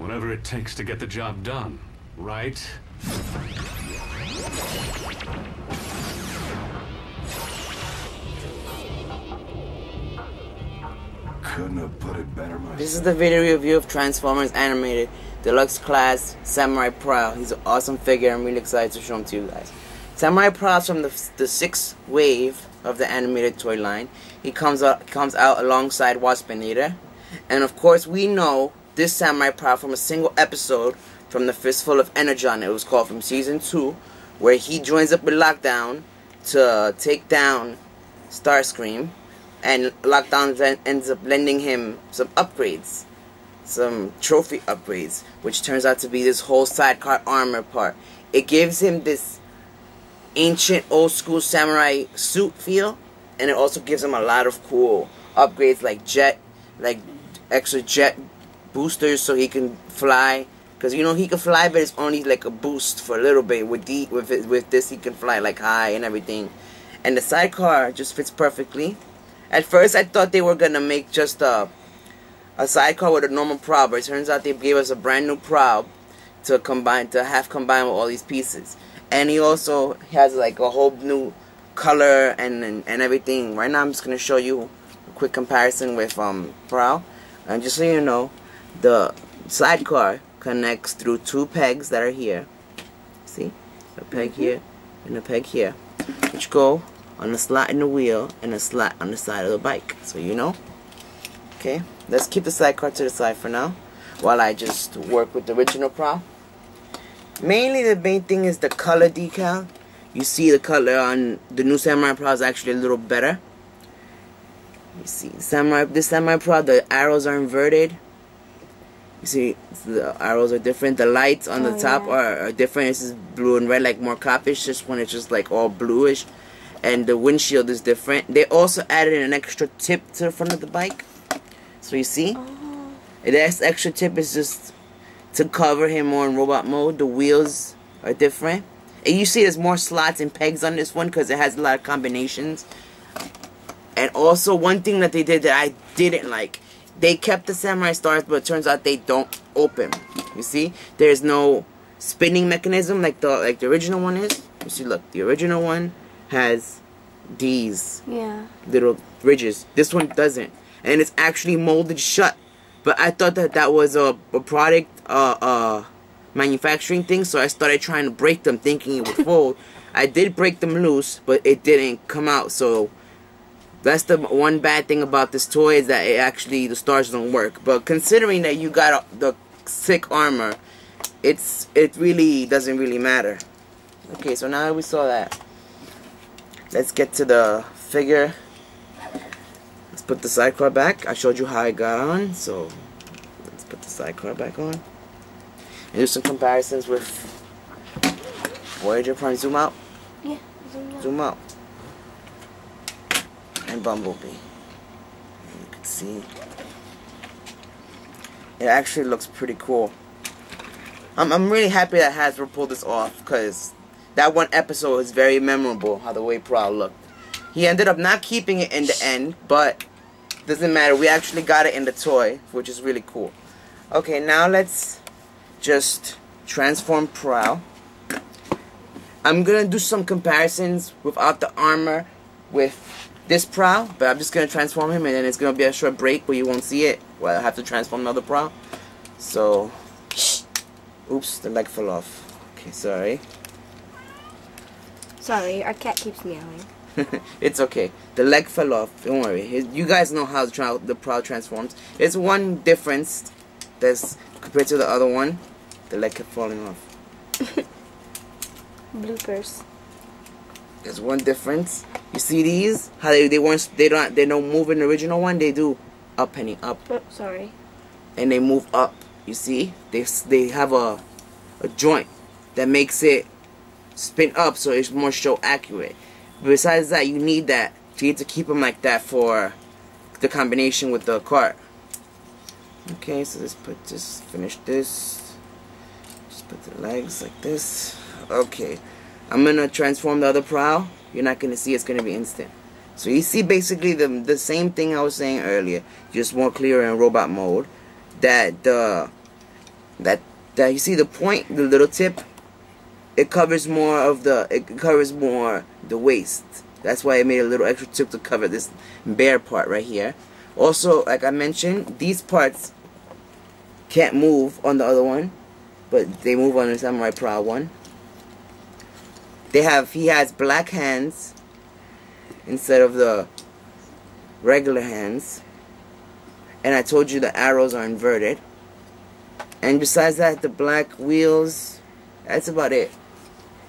Whatever it takes to get the job done, right? Couldn't have put it better myself. This is the video review of Transformers Animated Deluxe Class Samurai Prowl. He's an awesome figure. I'm really excited to show him to you guys. Samurai Prowl is from the 6th wave of the animated toy line. He comes out alongside Waspinator. And of course we know this Samurai Prowl from a single episode from the Fistful of Energon. It was called from Season 2, where he joins up with Lockdown to take down Starscream. And Lockdown then ends up lending him some upgrades, some trophy upgrades, which turns out to be this whole sidecar armor part. It gives him this ancient old school samurai suit feel, and it also gives him a lot of cool upgrades like extra jet boosters so he can fly. Because you know he can fly, but it's only like a boost for a little bit. With this he can fly like high and everything, and the sidecar just fits perfectly. At first, I thought they were gonna make just a sidecar with a normal prowl, but it turns out they gave us a brand new prowl to have combined with all these pieces. And he also has like a whole new color and everything. Right now, I'm just gonna show you a quick comparison with prowl. And just so you know, the sidecar connects through 2 pegs that are here. See, a peg here and a peg here, which go on a slot in the wheel and a slot on the side of the bike, so you know. Okay, let's keep the sidecar to the side for now while I just work with the original prowl. Mainly the main thing is the color decal. You see the color on the new Samurai Prowl is actually a little better. You see this Samurai Prowl, the arrows are inverted. You see the arrows are different. The lights on the top are different. This is blue and red, like more copish. This one is just like all bluish. And the windshield is different. They also added an extra tip to the front of the bike. So you see? This extra tip is just to cover him more in robot mode. The wheels are different. And you see there's more slots and pegs on this one because it has a lot of combinations. And also one thing that they did that I didn't like. They kept the Samurai Stars, but it turns out they don't open. You see? There's no spinning mechanism like the original one is. You see, look, the original one has these little ridges. This one doesn't, and it's actually molded shut. But I thought that was a product manufacturing thing, so I started trying to break them thinking it would fold. I did break them loose, but it didn't come out. So that's the one bad thing about this toy, is that the stars don't work. But considering that you got the sick armor, it really doesn't really matter. Okay, so now that we saw that, let's get to the figure. Let's put the sidecar back. I showed you how I got on, so let's put the sidecar back on. And do some comparisons with Voyager Prime. Zoom out. Yeah, zoom out. And Bumblebee. You can see. It actually looks pretty cool. I'm really happy that Hasbro pulled this off, because that one episode is very memorable, how the way Prowl looked. He ended up not keeping it in the end, but doesn't matter. We actually got it in the toy, which is really cool. Okay, now let's just transform Prowl. I'm going to do some comparisons without the armor with this Prowl, but I'm just going to transform him, and then it's going to be a short break where you won't see it. Well, I have to transform another Prowl. So, oops, the leg fell off. Okay, sorry. Sorry, our cat keeps meowing. It's okay. The leg fell off. Don't worry. You guys know how the Prowl transforms. There's one difference that's compared to the other one. The leg kept falling off. Bloopers. There's one difference. You see these? How they don't move in the original one. They do up, penny up. Oh, sorry. And they move up. You see? They have a joint that makes it spin up, so it's more show accurate. Besides that, you need to keep them like that for the combination with the cart. Okay, so let's finish this. Just put the legs like this. Okay, I'm gonna transform the other Prowl. You're not gonna see, it's gonna be instant. So you see basically the same thing I was saying earlier, just more clear in robot mode. That the that you see the point, the little tip, it covers more of the waist. That's why I made a little extra tip to cover this bare part right here. Also, like I mentioned, these parts can't move on the other one, but they move on the Samurai Prowl one. He has black hands instead of the regular hands. And I told you the arrows are inverted. And besides that, the black wheels, that's about it.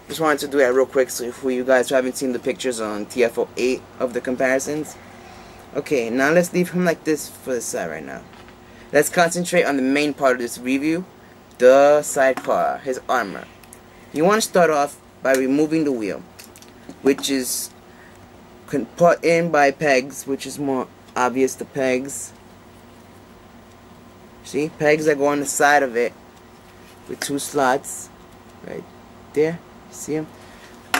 Just wanted to do that real quick so for you guys who haven't seen the pictures on TFO 8 of the comparisons. Okay, now let's leave him like this for the side right now. Let's concentrate on the main part of this review, the sidecar, his armor. You want to start off by removing the wheel, which is put in by pegs, which is more obvious, the pegs. See, pegs that go on the side of it with 2 slots right there. See them?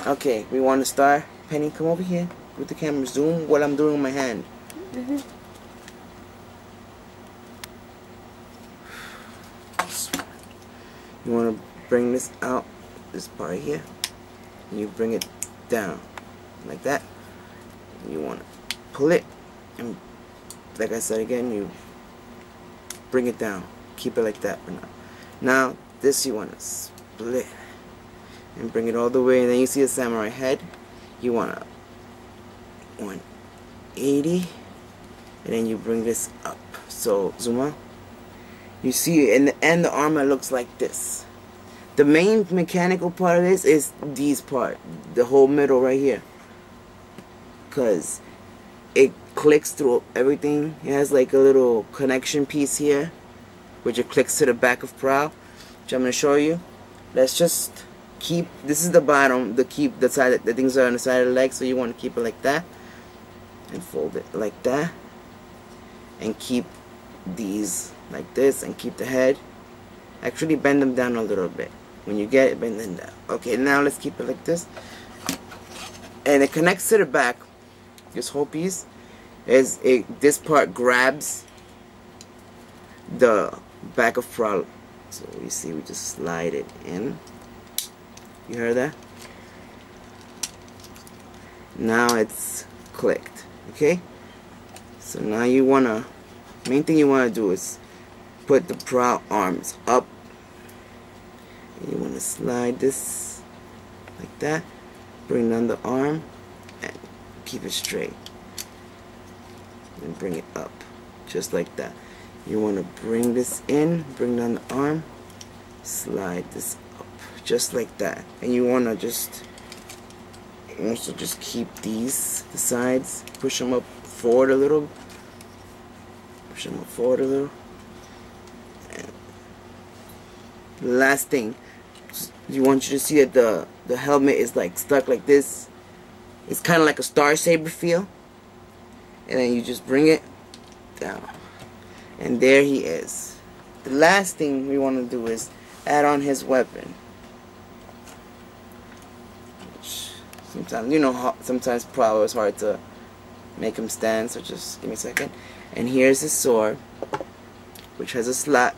Okay, we want to start. Penny, come over here with the camera. Zoom what I'm doing with my hand. You want to bring this out, this part here, and you bring it down like that. You want to pull it, and like I said again, you bring it down. Keep it like that for now. Now this you want to split and bring it all the way, and then you see a samurai head. You want to 180, and then you bring this up. So zoom out. You see, in the end, the armor looks like this. The main mechanical part of this is these part, the whole middle right here, because it clicks through everything. It has like a little connection piece here, which it clicks to the back of Prowl, which I'm gonna show you. Let's just keep. This is the bottom. The side. The things are on the side of the leg, so you want to keep it like that, and fold it like that, and keep these like this, and keep the head. Actually bend them down a little bit. When you get it, bend them down. Okay, now let's keep it like this. And it connects to the back. This whole piece is this part grabs the back of Prowl. So you see, we just slide it in. You heard that? Now it's clicked. Okay? So now you wanna, main thing you wanna do is put the Prowl arms up. And you want to slide this like that. Bring down the arm and keep it straight. And bring it up. Just like that. You want to bring this in, bring down the arm, slide this up. Just like that. And you want to just also just keep these, the sides, push them up forward a little. Push them up forward a little. The last thing, you want you to see that the helmet is like stuck like this. It's kind of like a Star Saber feel. And then you just bring it down. And there he is. The last thing we want to do is add on his weapon. Which sometimes, you know, sometimes Prowl is hard to make him stand. So just give me a second. And here's his sword, which has a slot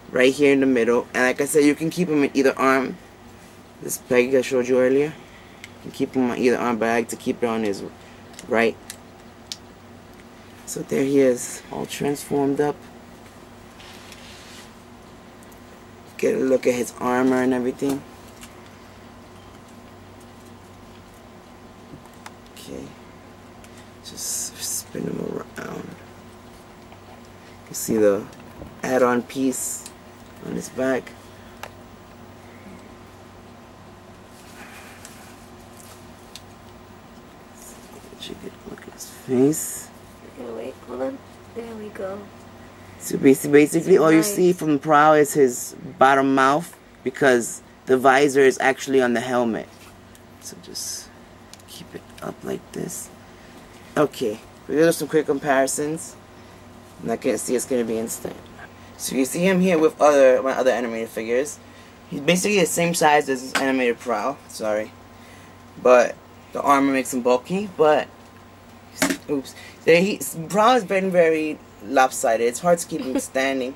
right here in the middle. And like I said, you can keep him in either arm. This peg I showed you earlier, you can keep him on either arm, but I like to keep it on his right. So there he is, all transformed up. Get a look at his armor and everything. Okay, just spin him around. You see the add-on piece on his back. You get a look at his face. Okay, wait, hold on. There we go. So basically all you see from Prowl is his bottom mouth, because the visor is actually on the helmet. So just keep it up like this. Okay, we're gonna do some quick comparisons. I'm not gonna see, it's gonna be instant. So you see him here with my other animated figures. He's basically the same size as his animated Prowl, sorry. But the armor makes him bulky, but oops. Prowl is very lopsided. It's hard to keep him standing.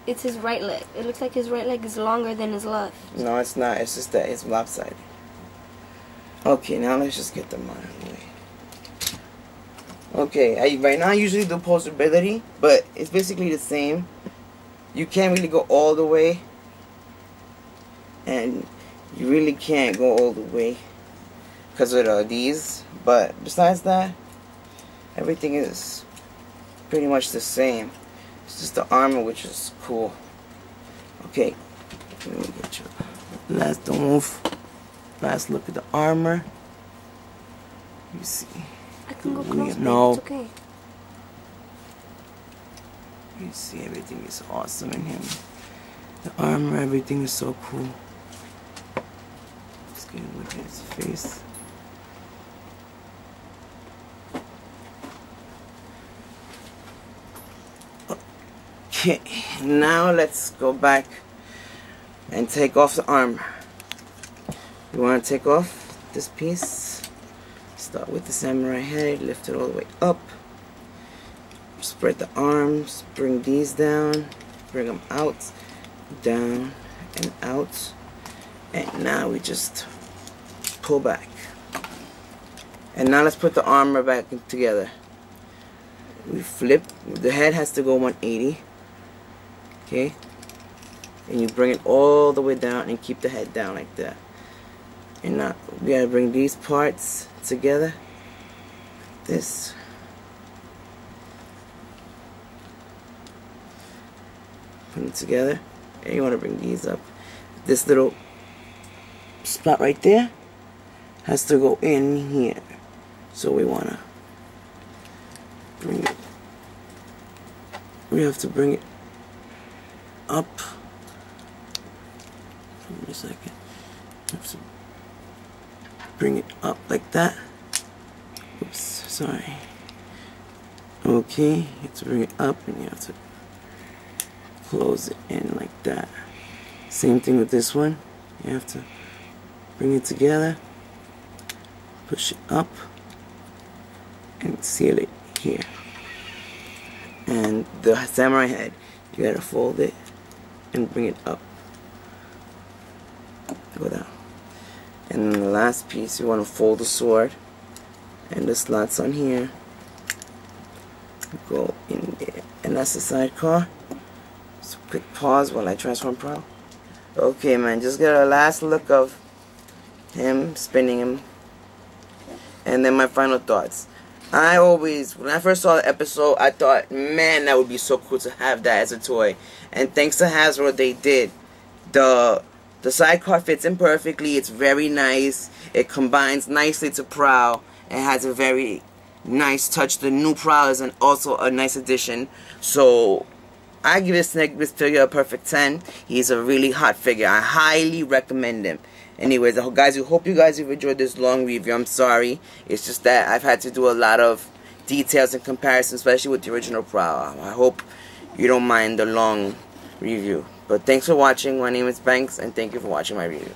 it's his right leg. It looks like his right leg is longer than his left. No, it's not. It's just that it's lopsided. Okay, now let's just get them out of the way. Okay, right now I usually do posability, but it's basically the same. You can't really go all the way, and you really can't go all the way because of these. But besides that, everything is pretty much the same. It's just the armor, which is cool. Okay, let me get you. Don't move. Last look at the armor. You see. I can go close, No. it's okay. You see, everything is awesome in him. The armor, everything is so cool. Just get a look at his face. Okay, now let's go back and take off the armor. You want to take off this piece. Start with the samurai head, lift it all the way up. Spread the arms, bring these down, bring them out, down, and out. And now we just pull back. And now let's put the armor back together. We flip, the head has to go 180. Okay? And you bring it all the way down and keep the head down like that. And now we gotta bring these parts together. This. Put them together. And you wanna bring these up. This little spot right there has to go in here. So we wanna bring it. We have to bring it up. Give me a second. Have to bring it up like that. Oops, sorry. Okay, you have to bring it up and you have to close it in like that. Same thing with this one. You have to bring it together, push it up, and seal it here. And the samurai head, you gotta fold it and bring it up. Go down. And then the last piece, you want to fold the sword, and the slots on here go in there. And that's the sidecar. So quick pause while I transform Prowl. Okay, man, just get a last look of him spinning him, and then my final thoughts. When I first saw the episode, I thought, man, that would be so cool to have that as a toy. And thanks to Hasbro, they did. The sidecar fits in perfectly. It's very nice. It combines nicely to Prowl. It has a very nice touch. The new Prowl is also a nice addition. So I give this figure a perfect 10. He's a really hot figure. I highly recommend him. Anyways, guys, I hope you guys have enjoyed this long review. I'm sorry. It's just that I've had to do a lot of details and comparisons, especially with the original Prowl. I hope you don't mind the long review. But thanks for watching. My name is Banks, and thank you for watching my review.